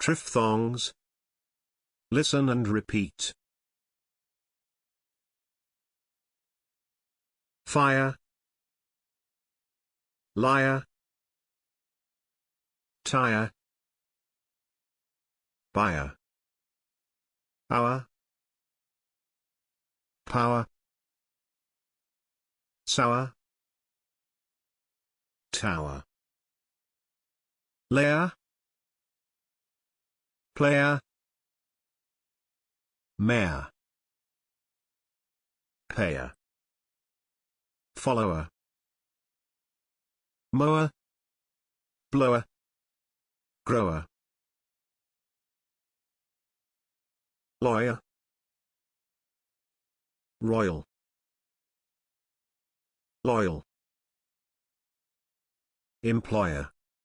Triphthongs. Listen and repeat. Fire, liar, tire, buyer, hour, power, sour, tower, layer, player, mare, payer, follower, mower, blower, grower, lawyer, royal, loyal, employer,